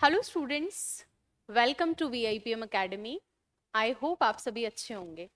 Hello students, welcome to VIPM academy. I hope आप सभी अच्छे होंगे।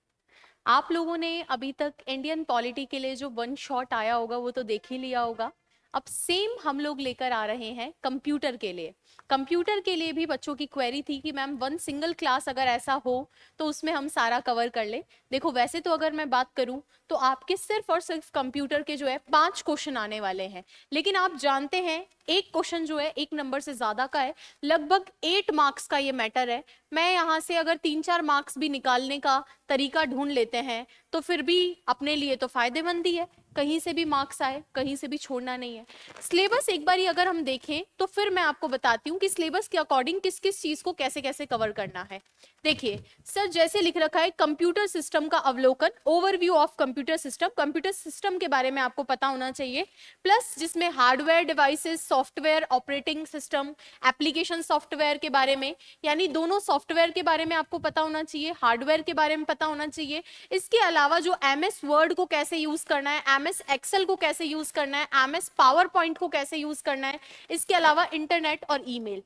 आप लोगों ने अभी तक इंडियन पॉलिटी के लिए जो वन शॉट आया होगा वो तो देख ही लिया होगा। अब सेम हम लोग लेकर आ रहे हैं कंप्यूटर के लिए। कंप्यूटर के लिए भी बच्चों की क्वेरी थी कि मैम वन सिंगल क्लास अगर ऐसा हो तो उसमें हम सारा कवर कर ले। देखो वैसे तो अगर मैं बात करूं तो आपके सिर्फ और सिर्फ कंप्यूटर के जो है 5 क्वेश्चन आने वाले हैं। लेकिन आप जानते हैं एक क्वेश्चन जो है 1 नंबर से ज्यादा का है, लगभग 8 मार्क्स का ये मैटर है। मैं यहाँ से अगर 3-4 मार्क्स भी निकालने का तरीका ढूंढ लेते हैं तो फिर भी अपने लिए तो फायदेमंद ही है। कहीं से भी मार्क्स आए, कहीं से भी छोड़ना नहीं है। सिलेबस एक बार अगर हम देखें तो फिर मैं आपको बताती हूँ कि सिलेबस के अकॉर्डिंग किस किस चीज को कैसे कैसे कवर करना है। देखिए सर, जैसे लिख रखा है कंप्यूटर सिस्टम का अवलोकन, overview of computer system. Computer system के बारे में आपको पता होना चाहिए, प्लस जिसमें hardware devices, software, operating system, application software के बारे में, यानी दोनों सॉफ्टवेयर के बारे में आपको पता होना चाहिए, हार्डवेयर के बारे में पता होना चाहिए। इसके अलावा जो एमएस वर्ड को कैसे यूज करना है, एमएस एक्सेल को कैसे यूज करना है, एमएस पावर पॉइंट को कैसे यूज करना है, इसके अलावा इंटरनेट और ईमेल।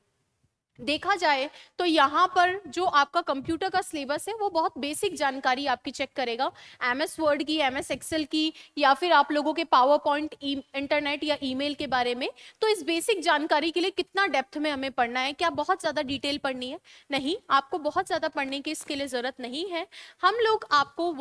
देखा जाए तो यहाँ पर जो आपका कंप्यूटर का सिलेबस है वो बहुत बेसिक जानकारी आपकी चेक करेगा, एमएस वर्ड की, एमएस एक्सेल की, या फिर आप लोगों के पावर पॉइंट, इंटरनेट या ईमेल के बारे में। तो इस बेसिक जानकारी के लिए कितना डेप्थ में हमें पढ़ना है, क्या बहुत ज्यादा डिटेल पढ़नी है? नहीं, आपको बहुत ज्यादा पढ़ने की इसके लिए जरूरत नहीं है। हम लोग आपको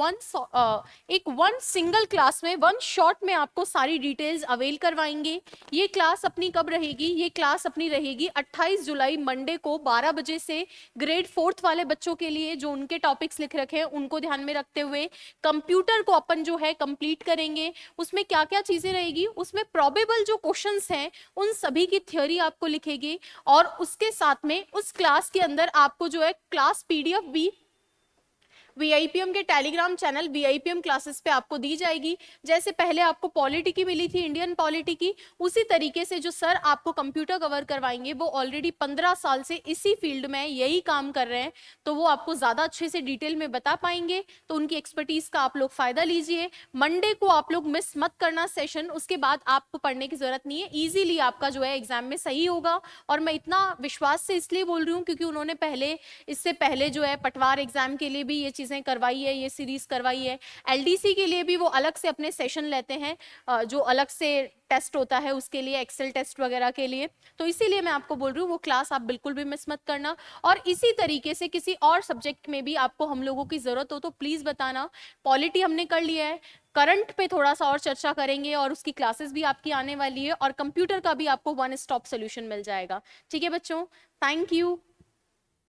एक वन सिंगल क्लास में, वन शॉट में आपको सारी डिटेल्स अवेल करवाएंगे। ये क्लास अपनी कब रहेगी? ये क्लास अपनी रहेगी 28 जुलाई मंडे को 12 बजे से। ग्रेड 4th वाले बच्चों के लिए जो उनके टॉपिक्स लिख रखे हैं उनको ध्यान में रखते हुए कंप्यूटर को अपन जो है कंप्लीट करेंगे। उसमें क्या क्या चीजें रहेगी, उसमें प्रोबेबल जो क्वेश्चंस हैं उन सभी की थ्योरी आपको लिखेगी, और उसके साथ में उस क्लास के अंदर आपको जो है क्लास पीडीएफ भी वीआईपीएम के टेलीग्राम चैनल वीआईपीएम क्लासेस पे आपको दी जाएगी। जैसे पहले आपको पॉलिटी की मिली थी, इंडियन पॉलिटी की, उसी तरीके से जो सर आपको कंप्यूटर कवर करवाएंगे वो ऑलरेडी 15 साल से इसी फील्ड में यही काम कर रहे हैं, तो वो आपको ज्यादा अच्छे से डिटेल में बता पाएंगे। तो उनकी एक्सपर्टीज का आप लोग फायदा लीजिए। मंडे को आप लोग मिस मत करना सेशन, उसके बाद आपको पढ़ने की जरूरत नहीं है, इजीली आपका जो है एग्जाम में सही होगा। और मैं इतना विश्वास से इसलिए बोल रही हूँ क्योंकि उन्होंने इससे पहले जो है पटवार एग्जाम के लिए भी ये चीजें करवाई है, ये सीरीज करवाई है। एलडीसी के लिए भी वो अलग से अपने सेशन लेते हैं, जो अलग से टेस्ट होता है उसके लिए, एक्सेल टेस्ट वगैरह के लिए। तो इसीलिए मैं आपको बोल रही हूँ वो क्लास आप बिल्कुल भी मिस मत करना। और इसी तरीके से किसी और सब्जेक्ट में भी आपको हम लोगों की जरूरत हो तो प्लीज बताना। पॉलिटी हमने कर लिया है, करंट पे थोड़ा सा और चर्चा करेंगे, और उसकी क्लासेस भी आपकी आने वाली है, और कंप्यूटर का भी आपको वन स्टॉप सोल्यूशन मिल जाएगा। ठीक है बच्चों, थैंक यू।